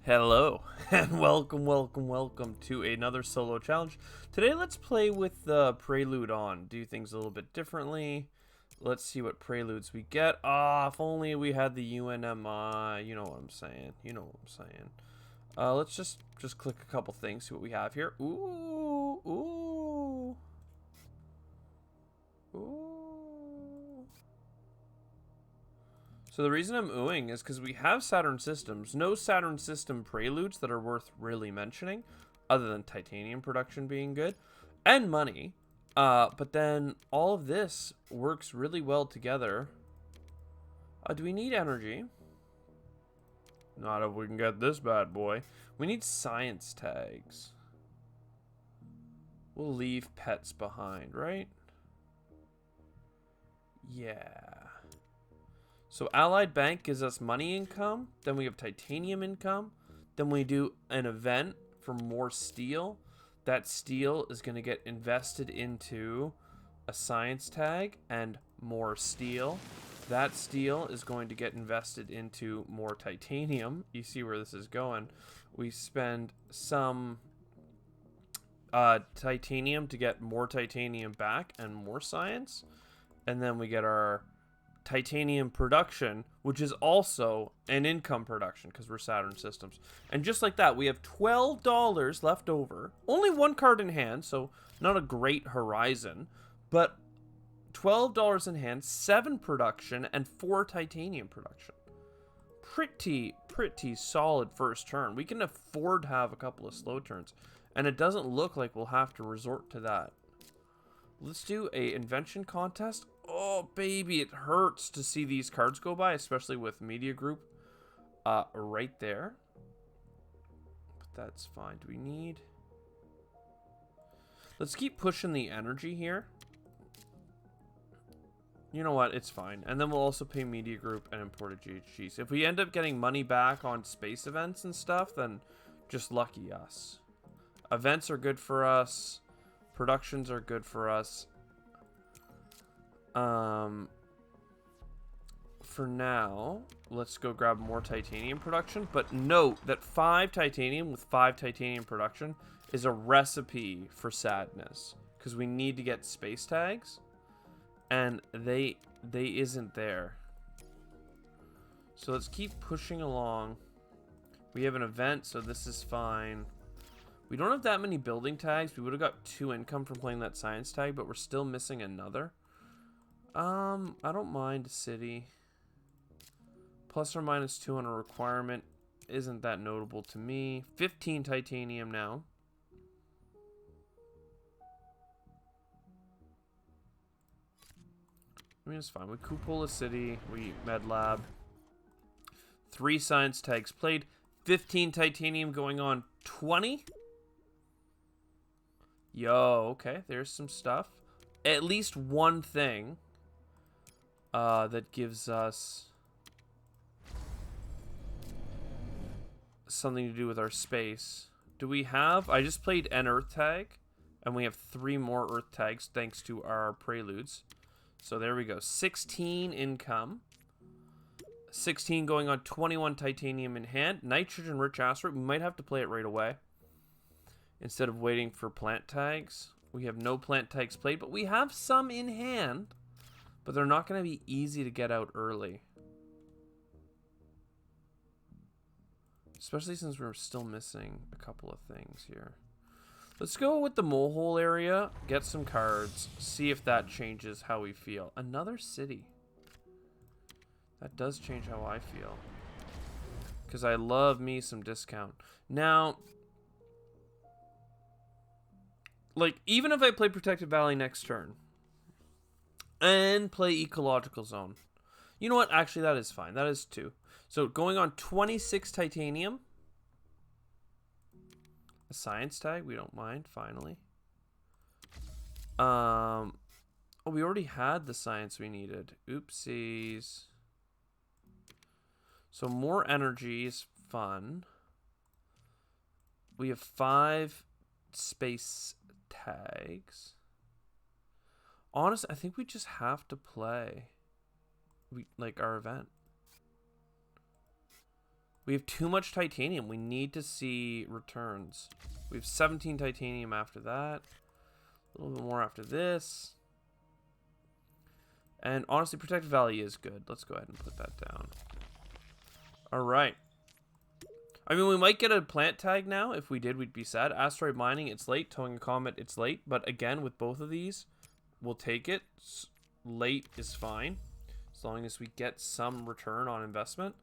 Hello, and welcome to another solo challenge. Today, let's play with the Prelude on. Do things a little bit differently. Let's see what preludes we get. If only we had the UNMI. You know what I'm saying. Let's just click a couple things, see what we have here. Ooh. So the reason I'm oohing is because we have Saturn systems. No Saturn system preludes that are worth really mentioning, other than titanium production being good, and money. But then all of this works really well together. Do we need energy? Not if we can get this bad boy. We need science tags. We'll leave pets behind, right? Yeah. So Allied Bank gives us money income. Then we have titanium income. Then we do an event for more steel. That steel is going to get invested into a science tag and more steel. That steel is going to get invested into more titanium. You see where this is going. We spend some titanium to get more titanium back and more science. And then we get our titanium production, which is also an income production because we're Saturn systems. And just like that, we have $12 left over. Only one card in hand, so not a great horizon, but $12 in hand, 7 production, and 4 titanium production. Pretty solid first turn. We can afford to have a couple of slow turns, and it doesn't look like we'll have to resort to that. Let's do a invention contest. Oh, baby, it hurts to see these cards go by, especially with Media Group right there. But that's fine. Do we need... Let's keep pushing the energy here. You know what? It's fine. And then we'll also pay Media Group and imported GHGs. If we end up getting money back on space events and stuff, then just lucky us. Events are good for us. Productions are good for us. For now, let's go grab more titanium production. But note that 5 titanium with 5 titanium production is a recipe for sadness. Because we need to get space tags. And they isn't there. So let's keep pushing along. We have an event, so this is fine. We don't have that many building tags. We would have got 2 income from playing that science tag, but we're still missing another. I don't mind a city. Plus or minus 200 requirement isn't that notable to me. 15 titanium now. I mean, it's fine. We Cupola City. We Med Lab. 3 science tags played. 15 titanium going on 20. Yo, okay. There's some stuff. At least one thing that gives us something to do with our space. Do we have... I just played an Earth tag, and we have 3 more Earth tags thanks to our preludes. So there we go. 16 income. 16 going on 21 titanium in hand. Nitrogen-rich asteroid. We might have to play it right away instead of waiting for plant tags. We have no plant tags played, but we have some in hand. But they're not going to be easy to get out early. Especially since we're still missing a couple of things here. Let's go with the molehole area, get some cards, see if that changes how we feel. Another city. That does change how I feel. Because I love me some discount. Now, like, even if I play Protected Valley next turn, and play Ecological Zone. You know what? Actually, that is fine. That is 2. So, going on 26 titanium. A science tag. We don't mind, finally. Oh, we already had the science we needed. Oopsies. So, more energy is fun. We have 5 space tags. Honestly, I think we just have to play like our event. We have too much titanium. We need to see returns. We have 17 titanium after that. A little bit more after this. And honestly, Protected Valley is good. Let's go ahead and put that down. Alright. I mean, we might get a plant tag now. If we did, we'd be sad. Asteroid Mining, it's late. Towing a Comet, it's late. But again, with both of these, we'll take it. Late is fine, as long as we get some return on investment.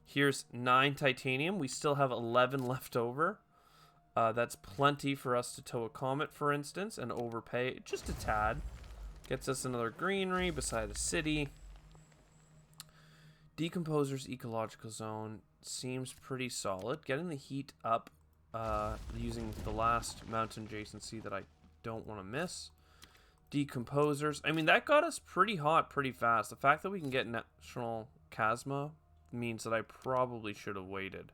Here's 9 titanium. We still have 11 left over. That's plenty for us to tow a Comet, for instance, and overpay just a tad. Gets us another greenery beside a city. Decomposer's ecological zone seems pretty solid. Getting the heat up using the last mountain adjacency that I don't want to miss. Decomposers. I mean, that got us pretty hot pretty fast. The fact that we can get National Chasma means that I probably should have waited.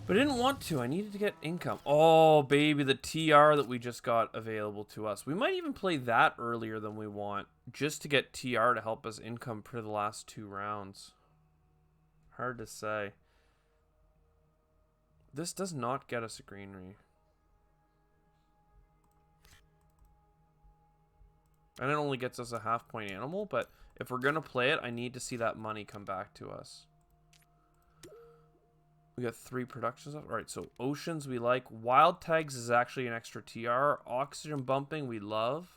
But I didn't want to. I needed to get income. Oh, baby, the TR that we just got available to us. We might even play that earlier than we want, just to get TR to help us income for the last 2 rounds. Hard to say. This does not get us a greenery. And it only gets us a half-point animal, but if we're going to play it, I need to see that money come back to us. We got 3 productions. Alright, so oceans we like. Wild tags is actually an extra TR. Oxygen bumping we love.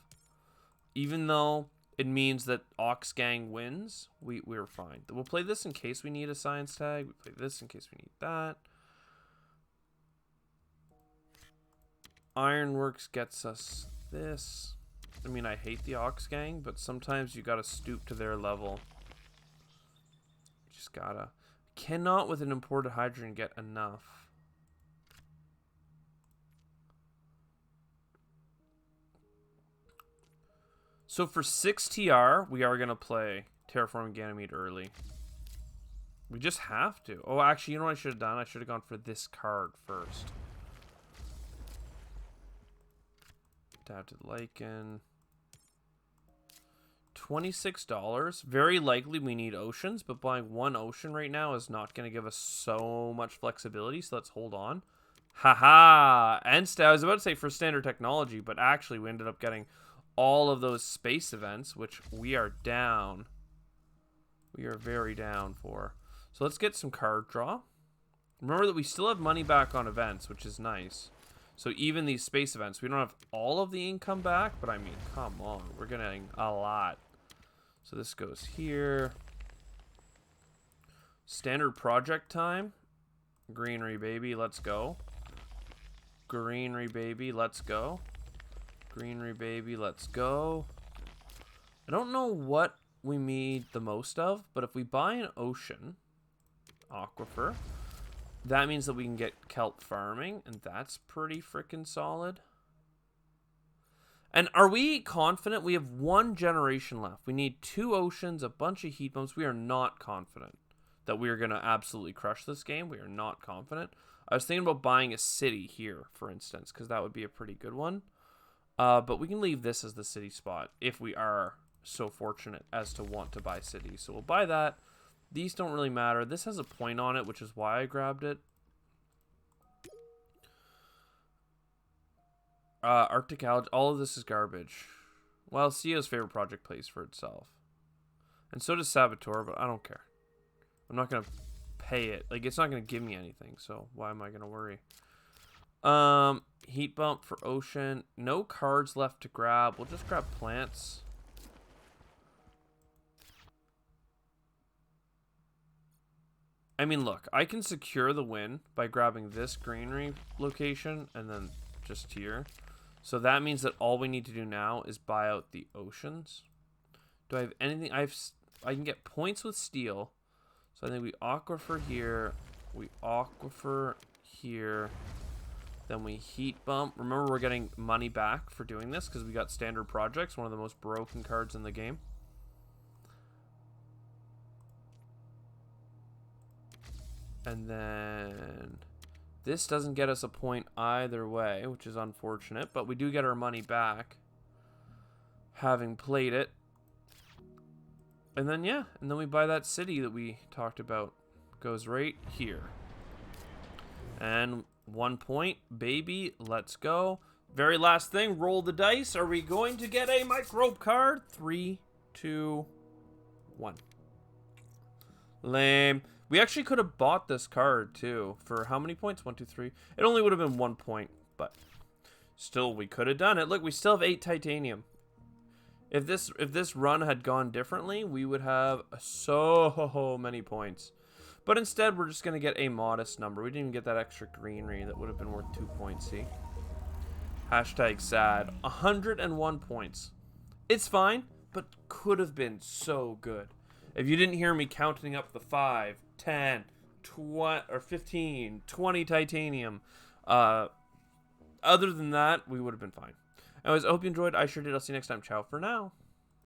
Even though it means that Ox Gang wins, we're fine. We'll play this in case we need a science tag. We play this in case we need that. Ironworks gets us this. I mean, I hate the Ox Gang, but sometimes you gotta stoop to their level. You just gotta. Cannot with an imported hydrogen get enough. So for 6 TR, we are gonna play Terraforming Ganymede early. We just have to. Oh, actually, you know what I should have done? I should have gone for this card first. Adapted lichen. $26. Very likely we need oceans, but buying 1 ocean right now is not going to give us so much flexibility, so let's hold on. Haha! And I was about to say for standard technology, but actually we ended up getting all of those space events, which we are down. We are very down for. So let's get some card draw. Remember that we still have money back on events, which is nice. So even these space events, we don't have all of the income back, but I mean, come on. We're getting a lot. So this goes here. Standard project time. Greenery, baby. Let's go. Greenery, baby. Let's go. Greenery, baby. Let's go. I don't know what we need the most of, but if we buy an ocean aquifer, that means that we can get kelp farming, and that's pretty freaking solid. And are we confident? We have 1 generation left. We need 2 oceans, a bunch of heat bumps. We are not confident that we are going to absolutely crush this game. We are not confident. I was thinking about buying a city here, for instance, because that would be a pretty good one. But we can leave this as the city spot if we are so fortunate as to want to buy cities. So we'll buy that. These don't really matter. This has a point on it, which is why I grabbed it. Arctic algae. All of this is garbage. Well, CEO's favorite project plays for itself. And so does Saboteur, but I don't care. I'm not going to pay it. Like, it's not going to give me anything, so why am I going to worry? Heat bump for ocean. No cards left to grab. We'll just grab plants. I mean, look, I can secure the win by grabbing this greenery location and then just here. So that means that all we need to do now is buy out the oceans. Do I have anything? I can get points with steel. So I think we aquifer here. We aquifer here. Then we heat bump. Remember, we're getting money back for doing this because we got standard projects, one of the most broken cards in the game. And then this doesn't get us a point either way, which is unfortunate, but we do get our money back having played it. And then, yeah, and then we buy that city that we talked about goes right here. And 1 point, baby. Let's go. Very last thing, roll the dice. Are we going to get a microbe card? 3, 2, 1. Lame. We actually could have bought this card too. For how many points? 1, 2, 3. It only would have been 1 point, but still we could have done it. Look, we still have 8 titanium. If this run had gone differently, we would have so many points. But instead, we're just going to get a modest number. We didn't even get that extra greenery that would have been worth 2 points, see? Hashtag sad. 101 points. It's fine, but could have been so good. If you didn't hear me counting up the 5, 10, 20, or 15, 20 titanium, other than that, we would have been fine. Anyways, I hope you enjoyed. I sure did. I'll see you next time. Ciao for now.